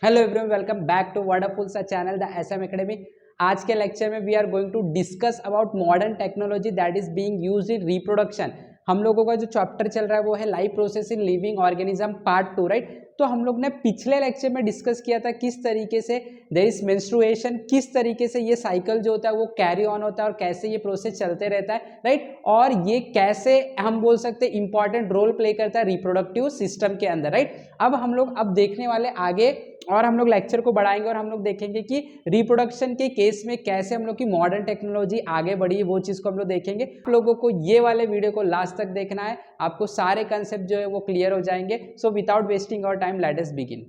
Hello everyone, welcome back to wonderful सा channel the SM academy. आज के lecture में we are going to discuss about modern technology that is being used in reproduction. हम लोगों का जो chapter चल रहा है वो है life process in living organism part 2, right. तो हम लोग ने पिछले लेक्चर में डिस्कस किया था किस तरीके से देयर इज मेंस्ट्रुएशन, किस तरीके से ये साइकिल जो होता है वो कैरी ऑन होता है और कैसे ये प्रोसेस चलते रहता है, राइट। और ये कैसे हम बोल सकते हैं इंपॉर्टेंट रोल प्ले करता है रिप्रोडक्टिव सिस्टम के अंदर, राइट। अब हम लोग देखने वाले आगे और हम लोग लेक्चर को बढ़ाएंगे और हम लोग देखेंगे कि रिप्रोडक्शन के केस में कैसे हम लोग की मॉडर्न टेक्नोलॉजी आगे बढ़ी है, वो चीज़ को हम लोग देखेंगे। आप लोगों को ये वाले वीडियो को लास्ट तक देखना है, आपको सारे कंसेप्ट जो है वो क्लियर हो जाएंगे। So without wasting our time let us begin.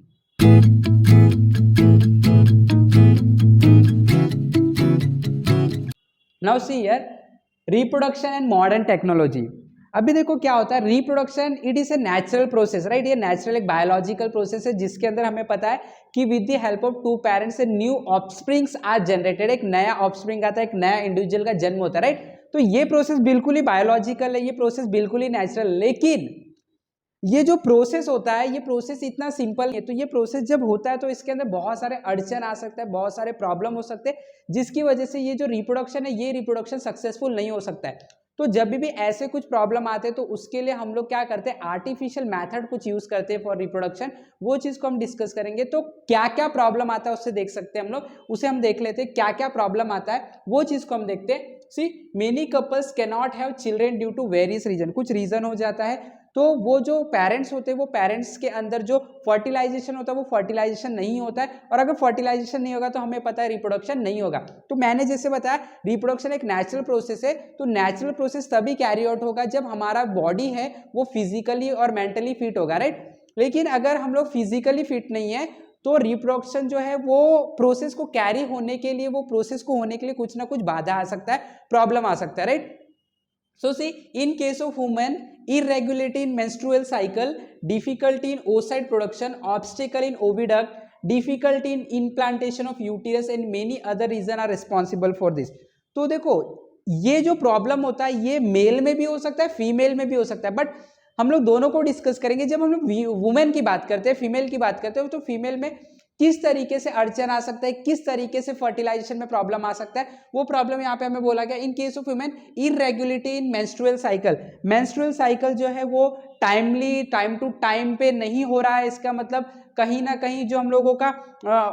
Now see here reproduction and modern technology. अभी देखो क्या होता है reproduction, it is a natural process, right. ये नेचुरल एक बायोलॉजिकल प्रोसेस है जिसके अंदर हमें पता है कि with the help of two parents a new offsprings are generated. एक नया ऑफस्प्रिंग आता है, एक नया इंडिविजुअल का जन्म होता है, राइट। तो ये प्रोसेस बिल्कुल ही बायोलॉजिकल है, ये प्रोसेस बिल्कुल ही नेचुरल। लेकिन ये जो प्रोसेस होता है ये प्रोसेस इतना सिंपल है। तो ये प्रोसेस जब होता है तो इसके अंदर बहुत सारे अड़चन आ सकता है, बहुत सारे प्रॉब्लम हो सकते हैं, जिसकी वजह से ये जो रिप्रोडक्शन है ये रिप्रोडक्शन सक्सेसफुल नहीं हो सकता है। तो जब भी ऐसे कुछ प्रॉब्लम आते हैं तो उसके लिए हम लोग क्या करते हैं, आर्टिफिशियल मेथड कुछ यूज करते हैं फॉर रिप्रोडक्शन। वो चीज को हम डिस्कस करेंगे। तो क्या क्या प्रॉब्लम आता है उससे देख सकते हैं हम लोग, उसे हम देख लेते हैं क्या क्या प्रॉब्लम आता है, वो चीज को हम देखते हैं। See many couples can not have children due to various reason. कुछ रीजन हो जाता है तो वो जो पेरेंट्स होते हैं वो पेरेंट्स के अंदर जो फर्टिलाइजेशन होता है वो फर्टिलाइजेशन नहीं होता है, और अगर फर्टिलाइजेशन नहीं होगा तो हमें पता है रिप्रोडक्शन नहीं होगा। तो मैंने जैसे बताया रिप्रोडक्शन एक नेचुरल प्रोसेस है। तो नेचुरल प्रोसेस तभी कैरी आउट होगा जब हमारा बॉडी है वो फिजिकली और मेंटली फिट होगा, राइट। लेकिन अगर हम लोग फिजिकली फिट नहीं है तो रिप्रोडक्शन जो है वो प्रोसेस को कैरी होने के लिए, वो प्रोसेस को होने के लिए कुछ ना कुछ बाधा आ सकता है, प्रॉब्लम आ सकता है, right. So see, in case of women, irregularity in menstrual cycle, difficulty in oocyte production, obstacle in oviduct, difficulty in implantation of uterus and many other reasons are responsible for this. तो देखो ये जो problem होता है ये mail में भी हो सकता है, फीमेल में भी हो सकता है, बट हम लोग दोनों को डिस्कस करेंगे। जब हम लोग वुमेन की बात करते हैं, फीमेल की बात करते हैं, तो फीमेल में किस तरीके से अड़चन आ सकता है, किस तरीके से फर्टिलाइजेशन में प्रॉब्लम आ सकता है, वो प्रॉब्लम यहाँ पे हमें बोला गया। इन case of women irregularity in menstrual cycle, menstrual cycle जो है वो टाइमली टाइम टू टाइम पे नहीं हो रहा है। इसका मतलब कहीं ना कहीं जो हम लोगों का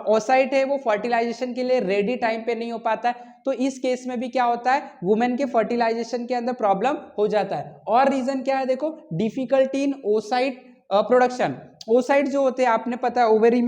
ओसाइट है वो फर्टिलाइजेशन के लिए रेडी टाइम पे नहीं हो पाता है। तो इस केस में भी क्या होता है, वुमेन के फर्टिलाइजेशन के अंदर प्रॉब्लम हो जाता है। और रीजन क्या है, देखो difficulty in oocyte production. Oocyte जो होते हैं आपने पता है ओवरी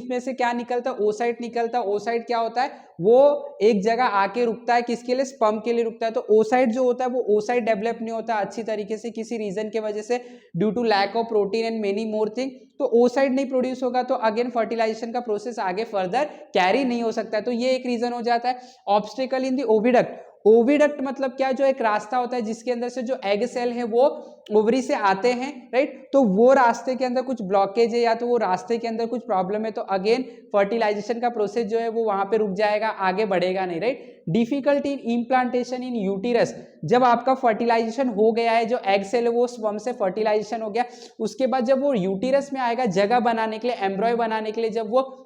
में से क्या निकलता है, ओसाइट निकलता है। ओसाइट क्या होता है, वो एक जगह आके रुकता है, किसके लिए, स्पर्म के लिए रुकता है। तो ओसाइट जो होता है वो ओसाइट डेवलप नहीं होता अच्छी तरीके से किसी रीजन के वजह से, due to lack of protein and many more thing. तो ओसाइट नहीं प्रोड्यूस होगा तो अगेन फर्टिलाइजेशन का प्रोसेस आगे फर्दर कैरी नहीं हो सकता है। तो ये एक रीजन हो जाता है। Obstacle in the oviduct, oviduct मतलब क्या, जो एक रास्ता होता है जिसके अंदर से जो एग सेल है वो ओवरी से आते हैं, राइट। तो वो रास्ते के अंदर कुछ ब्लॉकेज है या तो वो रास्ते के अंदर कुछ प्रॉब्लम है तो अगेन फर्टिलाइजेशन का प्रोसेस जो है वो वहां पे रुक जाएगा, आगे बढ़ेगा नहीं, राइट। डिफिकल्टी इन इम्प्लांटेशन इन यूटिरस, जब आपका फर्टिलाइजेशन हो गया है, जो एग सेल है वो स्पर्म से फर्टिलाइजेशन हो गया, उसके बाद जब वो यूटिरस में आएगा जगह बनाने के लिए, एम्ब्रॉय बनाने के लिए, जब वो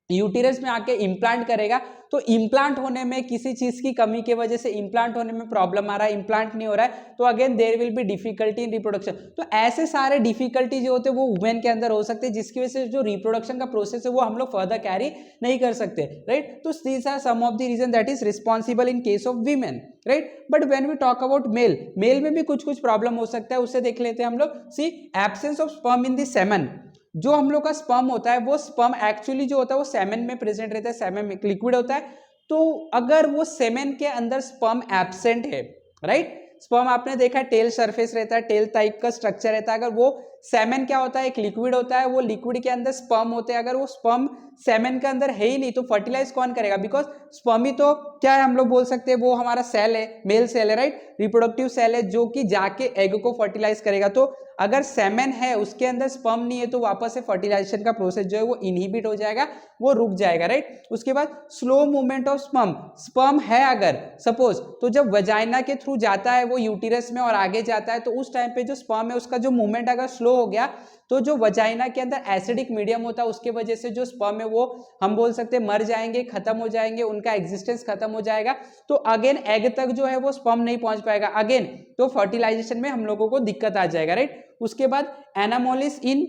यूटिरस में आके इम्प्लांट करेगा तो इम्प्लांट होने में किसी चीज की कमी के वजह से इम्प्लांट होने में प्रॉब्लम आ रहा है, इम्प्लांट नहीं हो रहा है, तो again there will be difficulty in reproduction. तो ऐसे सारे डिफिकल्टी जो होते हैं वो वुमेन के अंदर हो सकते हैं, जिसकी वजह से जो रिप्रोडक्शन का प्रोसेस है वो हम लोग फर्दर कैरी नहीं कर सकते, राइट। तो these are some of the reason that is responsible in case of women, right. But when we talk about male, male में भी कुछ कुछ प्रॉब्लम हो सकता है, उससे देख लेते हैं हम लोग। See absence of sperm in the semen, जो हम लोग का स्पर्म होता है वो स्पर्म एक्चुअली जो होता है वो सेमेन में प्रेजेंट रहता है, सेमेन में लिक्विड होता है। तो अगर वो सेमेन के अंदर स्पर्म एब्सेंट है, राइट, स्पर्म आपने देखा टेल सरफेस रहता है, टेल टाइप का स्ट्रक्चर रहता है, अगर वो सेमेन क्या होता है, एक लिक्विड होता है, वो लिक्विड के अंदर स्पर्म होते हैं, अगर वो स्पर्म सेमेन के अंदर है ही नहीं तो फर्टिलाइज कौन करेगा, बिकॉज स्पर्म ही तो क्या है, हम लोग बोल सकते हैं वो हमारा सेल है, मेल सेल है, राइट, रिप्रोडक्टिव सेल है जो कि जाके एग को फर्टिलाइज करेगा। तो अगर सेमेन है उसके अंदर स्पर्म नहीं है तो वापस से फर्टिलाइजेशन का प्रोसेस जो है वो इनहिबिट हो जाएगा, वो रुक जाएगा, राइट। उसके बाद slow movement of sperm, sperm है अगर सपोज तो जब वजाइना के थ्रू जाता है वो यूटिरस में और आगे जाता है तो उस टाइम पे जो स्पर्म है उसका जो मूवमेंट अगर स्लो हो गया तो जो वजाइना के अंदर एसिडिक मीडियम होता है उसके वजह से जो स्पर्म है वो हम बोल सकते हैं मर जाएंगे, खत्म हो जाएंगे, उनका एग्जिस्टेंस खत्म हो जाएगा। तो अगेन एग तक जो है वो स्पर्म नहीं पहुंच पाएगा अगेन, तो फर्टिलाइजेशन में हम लोगों को दिक्कत आ जाएगा, राइट। उसके बाद anomalies in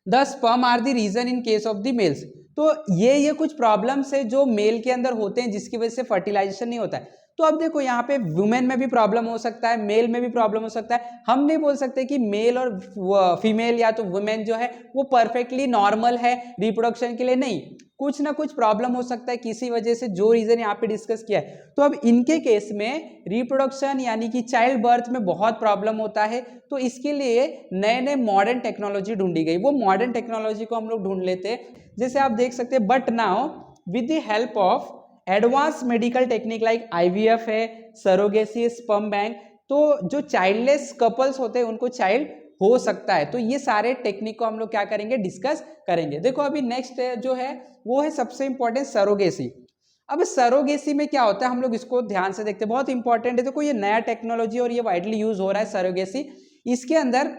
the sperm are the reason in case of the males. तो ये कुछ प्रॉब्लम्स है जो मेल के अंदर होते हैं जिसकी वजह से फर्टिलाइजेशन नहीं होता है। तो अब देखो यहाँ पे वुमेन में भी प्रॉब्लम हो सकता है, मेल में भी प्रॉब्लम हो सकता है। हम नहीं बोल सकते कि मेल और फीमेल या तो वुमेन जो है वो परफेक्टली नॉर्मल है रिप्रोडक्शन के लिए, नहीं, कुछ ना कुछ प्रॉब्लम हो सकता है किसी वजह से, जो रीजन यहाँ पे डिस्कस किया है। तो अब इनके केस में रिप्रोडक्शन यानी कि चाइल्ड बर्थ में बहुत प्रॉब्लम होता है, तो इसके लिए नए नए मॉडर्न टेक्नोलॉजी ढूंढी गई। वो मॉडर्न टेक्नोलॉजी को हम लोग ढूंढ लेते हैं, जैसे आप देख सकते हैं, but now with the help of advance medical technique like IVF है, सरोगेसी, स्पर्म बैंक, तो जो चाइल्डलेस कपल्स होते हैं उनको चाइल्ड हो सकता है। तो ये सारे टेक्निक को हम लोग क्या करेंगे, डिस्कस करेंगे। देखो अभी नेक्स्ट जो है वो है सबसे इंपॉर्टेंट सरोगेसी। अब सरोगेसी में क्या होता है हम लोग इसको ध्यान से देखते हैं, बहुत इंपॉर्टेंट है। देखो ये नया टेक्नोलॉजी और ये वाइडली यूज हो रहा है सरोगेसी। इसके अंदर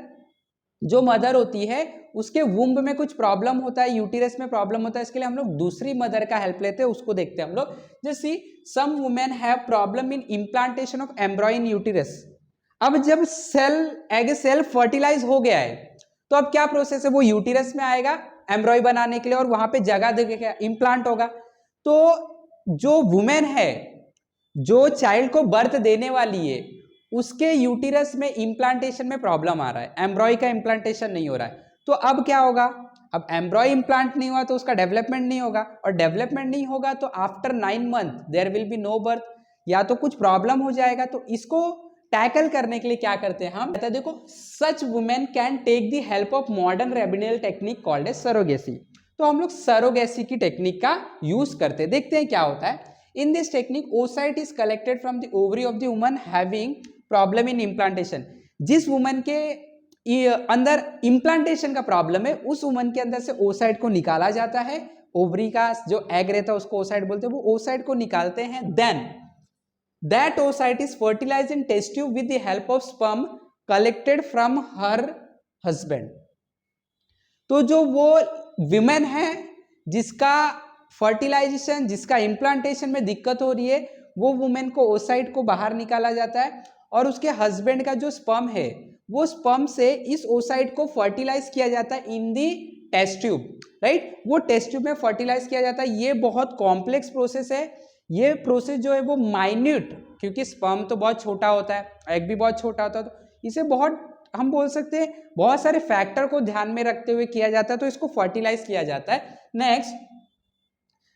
जो मदर होती है उसके वुम्ब में कुछ प्रॉब्लम होता है, यूटिरस में प्रॉब्लम होता है, इसके लिए हम लोग दूसरी मदर का हेल्प लेते हैं, उसको देखते हैं हम लोग। जैसे some women have problem in implantation of embryo in uterus. अब जब एग सेल फर्टिलाइज हो गया है तो अब क्या प्रोसेस है, वो यूटिरस में आएगा एम्ब्रॉय बनाने के लिए और वहां पे जगह देगा, इम्प्लांट होगा। तो जो वुमेन है जो चाइल्ड को बर्थ देने वाली है उसके यूटिरस में इम्प्लांटेशन में प्रॉब्लम आ रहा है, एम्ब्रॉय का इम्प्लांटेशन नहीं हो रहा है। तो अब क्या होगा, अब एम्ब्रॉय इम्प्लांट नहीं हुआ तो उसका डेवलपमेंट नहीं होगा, और डेवलपमेंट नहीं होगा तो after 9 month there will be no birth, या तो कुछ प्रॉब्लम हो जाएगा। तो इसको टैकल करने के लिए क्या करते हैं हम, देखो such women can take the help of modern रेबिनियल टेक्निक कॉल्ड एज सरोगेसी। तो हम लोग सरोगेसी की टेक्निक का यूज करते हैं, देखते हैं क्या होता है। In this technique oocyte is collected from the ovary of the woman having problem in implantation. जिस वुमन के अंदर इम्प्लांटेशन का प्रॉब्लम है उस वुमन के अंदर से ओसाइट को निकाला जाता है, ओवरी का जो एग रहता है उसको ओसाइट बोलते हैं, वो ओसाइट को निकालते हैं। Then that oocyte is fertilized in test tube with the help of sperm collected from her husband. तो जो वो विमेन है जिसका फर्टिलाइजेशन, जिसका इम्प्लांटेशन में दिक्कत हो रही है, वो वुमेन को ओसाइट को बाहर निकाला जाता है और उसके हस्बैंड का जो स्पर्म है वो स्पर्म से इस ओसाइट को फर्टिलाइज किया जाता है इन दी टेस्ट ट्यूब, राइट। वो टेस्ट ट्यूब में फर्टिलाइज किया जाता है। ये बहुत कॉम्प्लेक्स प्रोसेस है। ये प्रोसेस जो है वो माइन्यूट, क्योंकि स्पर्म तो बहुत छोटा होता है, एग भी बहुत छोटा होता है, तो इसे बहुत हम बोल सकते हैं बहुत सारे फैक्टर को ध्यान में रखते हुए किया जाता है, तो इसको फर्टिलाइज किया जाता है। Next,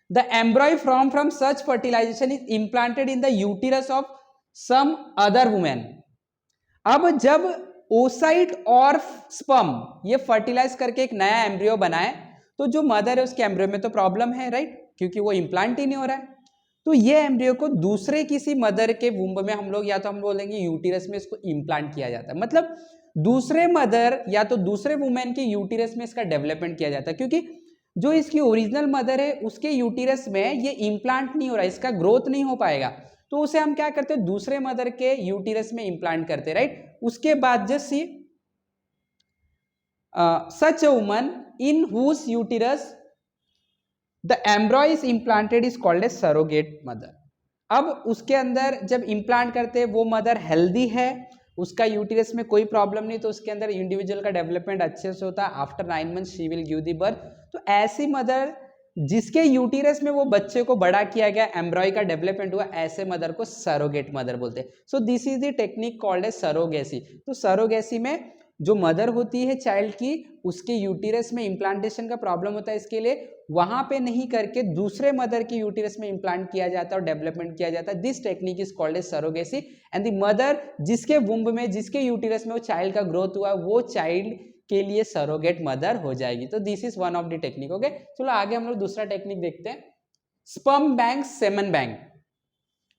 the embryo from such fertilization is implanted in the uterus of some other women. अब जब ओसाइट और स्पर्म ये फर्टिलाइज करके एक नया एम्ब्रियो बनाए, तो जो मदर है उसके एम्ब्रियो में तो प्रॉब्लम है, राइट, क्योंकि वो इम्प्लांट ही नहीं हो रहा है। तो ये एम्ब्रियो को दूसरे किसी मदर के वुम्ब में हम लोग, या तो हम बोलेंगे यूटिरस में, इसको इम्प्लांट किया जाता है। मतलब दूसरे मदर या तो दूसरे वुमेन के यूटिरस में इसका डेवलपमेंट किया जाता है, क्योंकि जो इसकी ओरिजिनल मदर है उसके यूटिरस में ये इम्प्लांट नहीं हो रहा है, इसका ग्रोथ नहीं हो पाएगा, तो उसे हम क्या करते हैं, दूसरे मदर के यूटिरस में इम्प्लांट करते, राइट। उसके बाद just see such a woman in whose uterus the embryo is implanted is called a surrogate mother. अब उसके अंदर जब इम्प्लांट करते हैं वो मदर हेल्दी है, उसका यूटिरस में कोई प्रॉब्लम नहीं, तो उसके अंदर इंडिविजुअल का डेवलपमेंट अच्छे से होता है। After 9 month she will give the birth. तो ऐसी मदर जिसके यूटिरस में वो बच्चे को बड़ा किया गया, एम्ब्रॉय का डेवलपमेंट हुआ, ऐसे मदर को सरोगेट मदर बोलते हैं। So this is the technique called as surrogacy. तो सरोगेसी में जो मदर होती है चाइल्ड की, उसके यूटिरस में इम्प्लांटेशन का प्रॉब्लम होता है, इसके लिए वहां पे नहीं करके दूसरे मदर के यूटिरस में इम्प्लांट किया जाता है और डेवलपमेंट किया जाता है। This technique is called as surrogacy. And the mother जिसके वुम्ब में, जिसके यूटिरस में वो चाइल्ड का ग्रोथ हुआ, वो चाइल्ड के लिए सरोगेट मदर हो जाएगी। तो this is one of the technique. Okay, चलो आगे हम लोग दूसरा टेक्निक देखते हैं, स्पर्म बैंक, सेमन बैंक।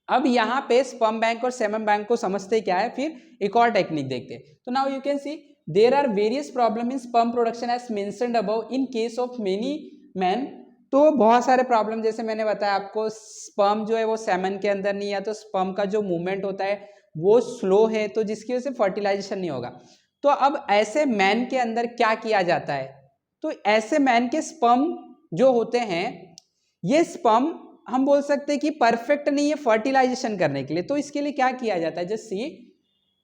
अब यहाँ पे स्पर्म बैंक और सेमन बैंक को समझते क्या है, फिर एक और टेक्निक देखते हैं। तो now you can see there are various problem in sperm production as mentioned above in case of many man. तो बहुत सारे प्रॉब्लम, जैसे मैंने बताया आपको, स्पर्म जो है वो सेमन के अंदर नहीं, या तो स्पर्म का जो मूवमेंट होता है वो स्लो है, तो जिसकी वजह से फर्टिलाइजेशन नहीं होगा। तो अब ऐसे मैन के अंदर क्या किया जाता है, तो ऐसे मैन के स्पर्म जो होते हैं, ये स्पर्म हम बोल सकते हैं कि परफेक्ट नहीं है फर्टिलाइजेशन करने के लिए, तो इसके लिए क्या किया जाता है, just see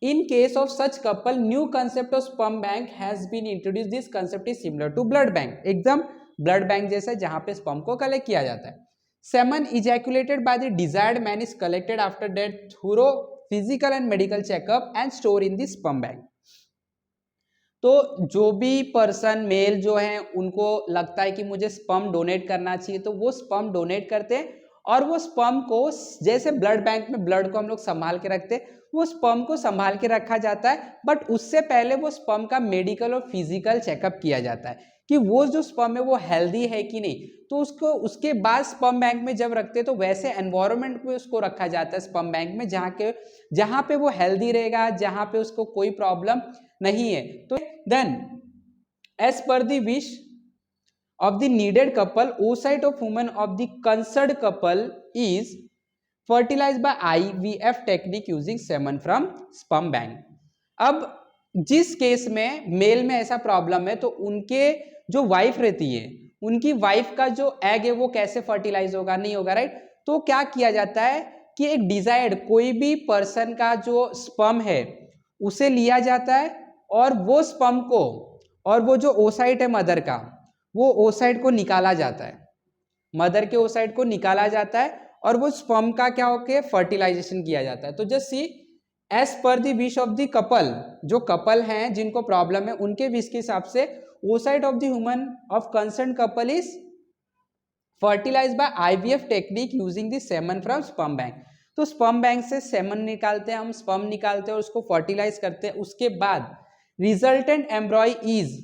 in case of such couple new concept of sperm bank has been introduce, this concept is similar to blood bank, एकदम ब्लड बैंक जैसा जहां पे स्पर्म को कलेक्ट किया जाता है। Semen ejaculated by the desired man is collected after death through physical and medical checkup and store in the sperm bank. तो जो भी पर्सन मेल जो है उनको लगता है कि मुझे स्पर्म डोनेट करना चाहिए, तो वो स्पर्म डोनेट करते हैं और वो स्पर्म को जैसे ब्लड बैंक में ब्लड को हम लोग संभाल के रखते हैं, वो स्पर्म को संभाल के रखा जाता है, बट उससे पहले वो स्पर्म का मेडिकल और फिजिकल चेकअप किया जाता है कि वो जो स्पर्म है वो हेल्दी है कि नहीं। तो उसको उसके बाद स्पर्म बैंक में जब रखते हैं तो वैसे एनवायरनमेंट में उसको रखा जाता है स्पर्म बैंक में जहाँ पे वो हेल्दी रहेगा, जहाँ पे उसको कोई प्रॉब्लम नहीं है। तो then as per the wish of the needed couple, oocyte of woman of the concerned couple is fertilized by IVF technique using semen from sperm bank। अब जिस केस में मेल में ऐसा प्रॉब्लम है तो उनके जो वाइफ रहती है, उनकी वाइफ का जो एग है वो कैसे फर्टिलाइज होगा, नहीं होगा, राइट। तो क्या किया जाता है कि एक डिजायर्ड कोई भी पर्सन का जो स्पर्म है उसे लिया जाता है और वो स्पर्म को और वो जो ओसाइट है मदर का, वो ओसाइट को निकाला जाता है, मदर के ओसाइट को निकाला जाता है और वो स्पर्म का क्या होके फर्टिलाइजेशन किया जाता है। तो just see as per the wish of the couple, जो कपल हैं जिनको प्रॉब्लम है उनके विश के हिसाब से oocyte of the human of concern couple is fertilized by IVF technique using the semen from sperm bank. तो स्पर्म बैंक से सेमन निकालते हैं, हम स्पर्म निकालते हैं और उसको फर्टिलाइज करते हैं, उसके बाद resultant embryo is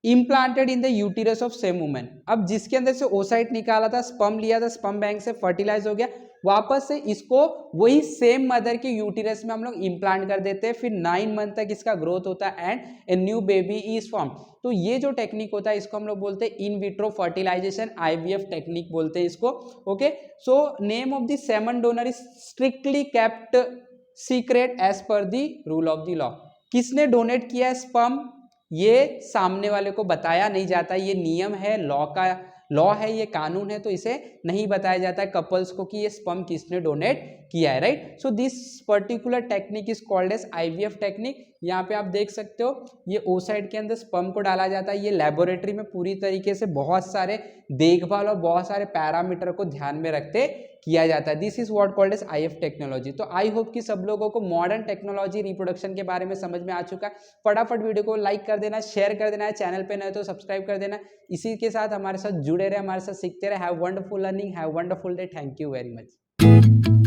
implanted in the uterus of same women. अब जिसके अंदर से ओसाइट निकाला था, स्पर्म लिया था, स्पर्म बैंक से फर्टिलाइज हो गया, वापस से इसको वही सेम मदर के यूटिरस में हम लोग इम्प्लांट कर देते हैं, फिर 9 मंथ तक इसका ग्रोथ होता है and a new baby is form. तो ये जो टेक्निक होता है इसको हम लोग बोलते हैं in vitro fertilization, IVF technique बोलते हैं इसको। Okay, so name of the semen donor is strictly kept secret as per the rule of the law. किसने डोनेट किया है स्पर्म, ये सामने वाले को बताया नहीं जाता, ये नियम है, लॉ है, ये कानून है, तो इसे नहीं बताया जाता है कपल्स को कि ये स्पर्म किसने डोनेट किया है, right. So this particular technique is called as IVF technique. यहाँ पे आप देख सकते हो ये ओसाइट के अंदर स्पर्म को डाला जाता है, ये लेबोरेटरी में पूरी तरीके से बहुत सारे देखभाल और बहुत सारे पैरामीटर को ध्यान में रखते किया जाता है। This is what called as IF technology. तो आई होप कि सब लोगों को मॉडर्न टेक्नोलॉजी रिप्रोडक्शन के बारे में समझ में आ चुका है। फटाफट वीडियो को लाइक कर देना, शेयर कर देना है, चैनल पे नए तो सब्सक्राइब कर देना। इसी के साथ हमारे साथ जुड़े रहे, हमारे साथ सीखते रहे। Have wonderful learning, have wonderful day, thank you very much.